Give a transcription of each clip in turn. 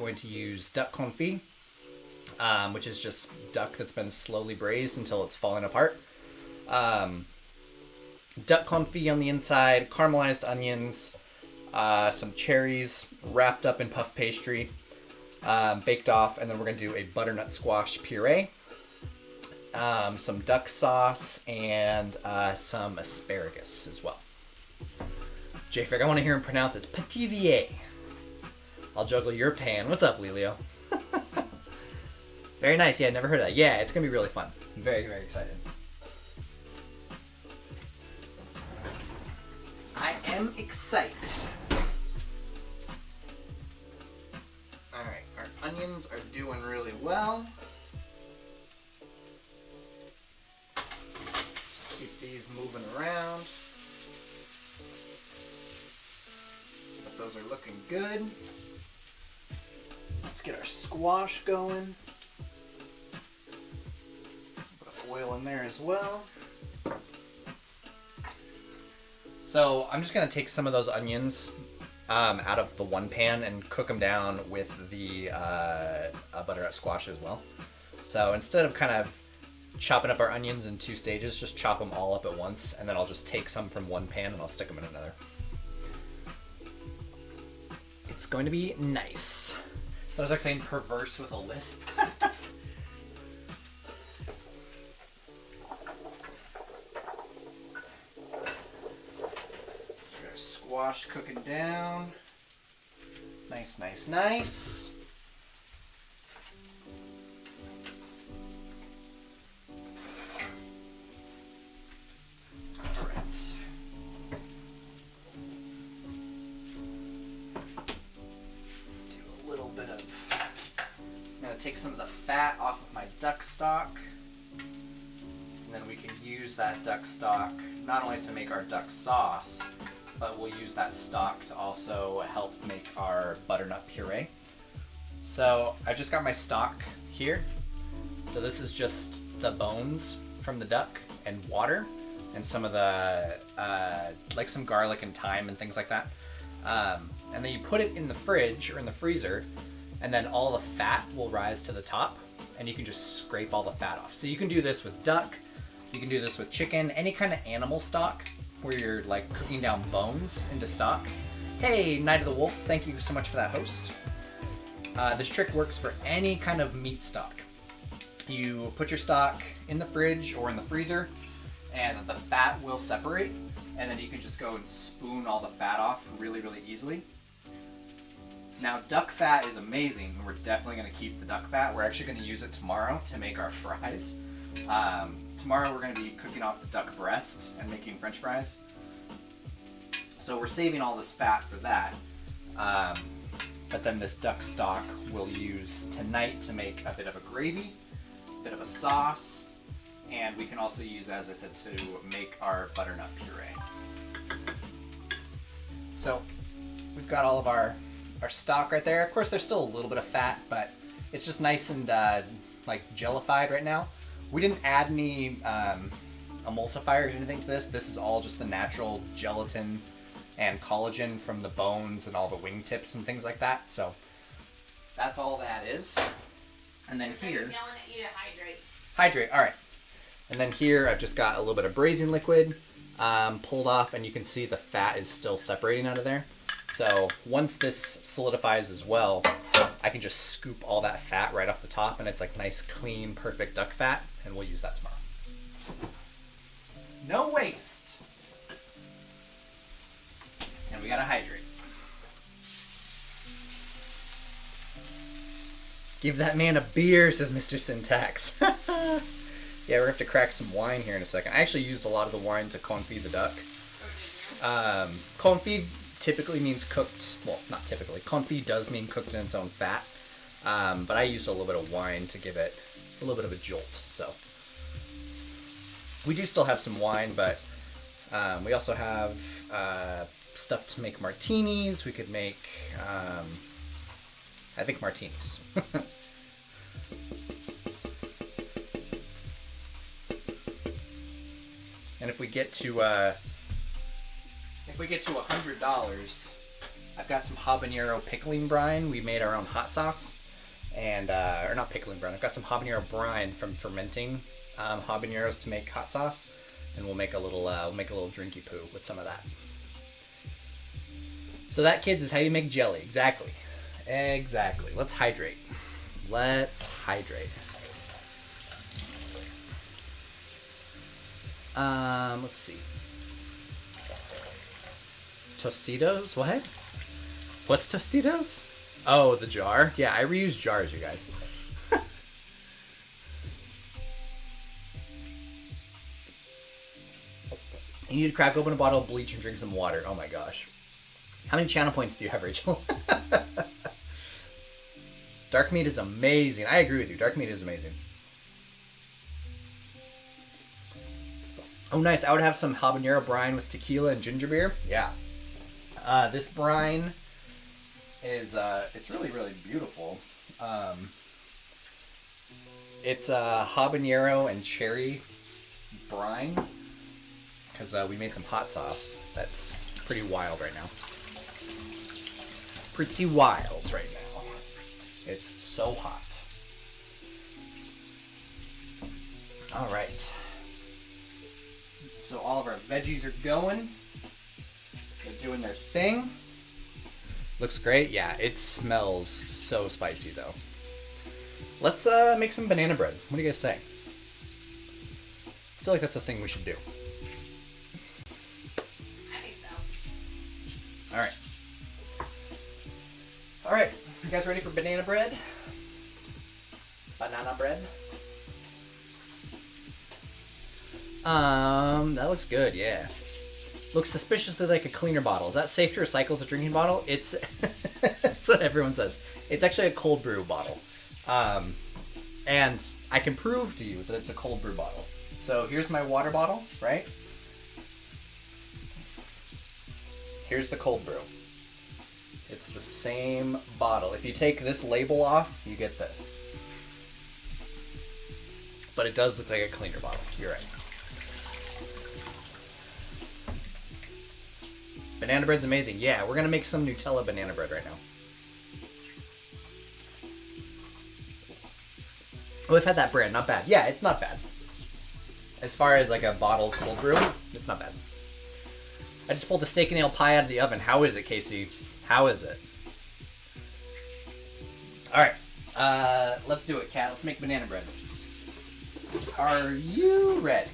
going to use duck confit, which is just duck that's been slowly braised until it's falling apart. Duck confit on the inside, caramelized onions, some cherries wrapped up in puff pastry, baked off, and then we're going to do a butternut squash puree, some duck sauce, and some asparagus as well. J-Frig, I want to hear him pronounce it. Petivier. I'll juggle your pan. What's up, Lelio? Very nice. Yeah, never heard of that. Yeah, it's going to be really fun. I'm very, very excited. I am excited. Alright, our onions are doing really well. Just keep these moving around. But those are looking good. Let's get our squash going. Put a oil in there as well. So I'm just going to take some of those onions out of the one pan and cook them down with the butternut squash as well. So instead of kind of chopping up our onions in two stages, just chop them all up at once, and then I'll just take some from one pan and I'll stick them in another. It's going to be nice. That was like saying perverse with a lisp. Squash cooking down. Nice, nice, nice. All right. Let's do a little bit of... I'm going to take some of the fat off of my duck stock. And then we can use that duck stock not only to make our duck sauce, but we'll use that stock to also help make our butternut puree. So I've just got my stock here. So this is just the bones from the duck and water and some of the, like some garlic and thyme and things like that. And then you put it in the fridge or in the freezer, and then all the fat will rise to the top, and you can just scrape all the fat off. So you can do this with duck, you can do this with chicken, any kind of animal stock, where you're like cooking down bones into stock. Hey, Night of the Wolf, thank you so much for that host. This trick works for any kind of meat stock. You put your stock in the fridge or in the freezer, and the fat will separate, and then you can just go and spoon all the fat off really, really easily. Now, duck fat is amazing. We're definitely going to keep the duck fat. We're actually going to use it tomorrow to make our fries. Tomorrow we're going to be cooking off the duck breast and making french fries. So we're saving all this fat for that. But then this duck stock we'll use tonight to make a bit of a gravy, a bit of a sauce, and we can also use, as I said, to make our butternut puree. So we've got all of our stock right there. Of course, there's still a little bit of fat, but it's just nice and like jellified right now. We didn't add any emulsifiers or anything to this. This is all just the natural gelatin and collagen from the bones and all the wingtips and things like that. So that's all that is. And then here... yelling at you to hydrate. Hydrate, all right. And then here I've just got a little bit of braising liquid pulled off, and you can see the fat is still separating out of there. So once this solidifies as well, I can just scoop all that fat right off the top, and it's like nice, clean, perfect duck fat, and we'll use that tomorrow. No waste. And we gotta hydrate. Give that man a beer, says Mr. Syntax. Yeah, we're gonna have to crack some wine here in a second. I actually used a lot of the wine to confit the duck. Confit typically means cooked, well, not typically. Confit does mean cooked in its own fat. But I used a little bit of wine to give it a little bit of a jolt, so. We do still have some wine, but we also have stuff to make martinis. We could make, I think, martinis. And if we get to $100, I've got some habanero pickling brine. We made our own hot sauce. And, or not pickling brine. I've got some habanero brine from fermenting habaneros to make hot sauce. And we'll make a little drinky poo with some of that. So that, kids, is how you make jelly. Exactly. Exactly. Let's hydrate. Let's hydrate. Let's see. Tostitos? What? What's Tostitos? Oh, the jar? Yeah, I reuse jars, you guys. You need to crack open a bottle of bleach and drink some water. Oh my gosh. How many channel points do you have, Rachel? Dark meat is amazing. I agree with you. Dark meat is amazing. Oh, nice. I would have some habanero brine with tequila and ginger beer. Yeah. This brine is, it's really, really beautiful. It's habanero and cherry brine. Because we made some hot sauce that's pretty wild right now. Pretty wild right now. It's so hot. Alright. So all of our veggies are going. They're doing their thing. Looks great. Yeah, it smells so spicy though. Let's make some banana bread. What do you guys say? I feel like that's a thing we should do. Alright. Alright, you guys ready for banana bread? Banana bread? That looks good, yeah. Looks suspiciously like a cleaner bottle. Is that safe to recycle as a drinking bottle? It's that's what everyone says. It's actually a cold brew bottle. And I can prove to you that it's a cold brew bottle. So here's my water bottle, right? Here's the cold brew. It's the same bottle. If you take this label off, you get this. But it does look like a cleaner bottle. You're right. Banana bread's amazing. Yeah, we're gonna make some Nutella banana bread right now. Oh, I've had that brand. Not bad. Yeah, it's not bad. As far as like a bottled cold brew, it's not bad. I just pulled the steak and ale pie out of the oven. How is it, Casey? How is it? Alright. Let's do it, Kat. Let's make banana bread. Are you ready?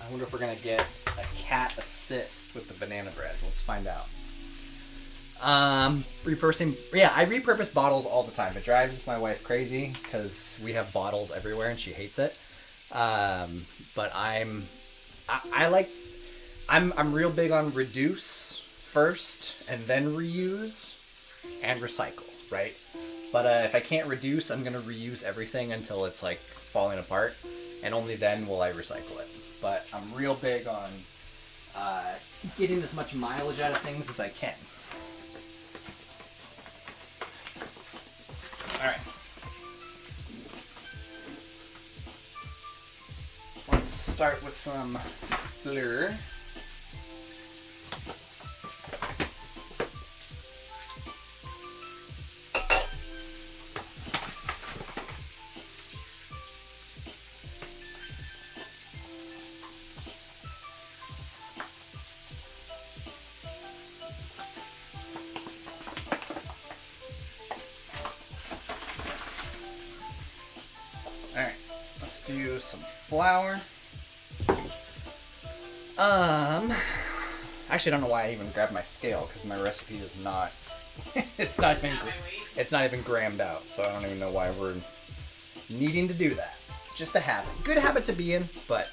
I wonder if we're going to get a Kat assist with the banana bread. Let's find out. Repurposing. Yeah, I repurpose bottles all the time. It drives my wife crazy because we have bottles everywhere and she hates it. But I'm real big on reduce first and then reuse and recycle, right? But if I can't reduce, I'm gonna reuse everything until it's like falling apart, and only then will I recycle it. But I'm real big on getting as much mileage out of things as I can. All right. Let's start with some flour. Alright, let's do some flour. Actually, I don't know why I even grabbed my scale because my recipe is not. it's not even grammed out, so I don't even know why we're needing to do that. Just a habit, good habit to be in, but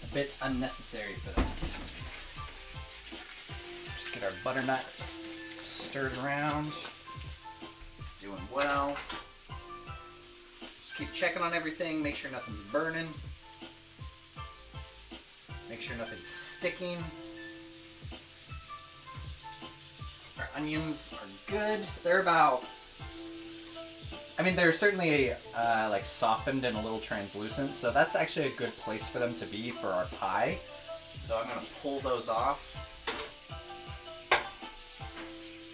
a bit unnecessary for this. Just get our butternut stirred around. It's doing well. Just keep checking on everything. Make sure nothing's burning. Make sure nothing's sticking. Our onions are good. They're about, I mean, they're certainly like softened and a little translucent, so that's actually a good place for them to be for our pie. So I'm going to pull those off.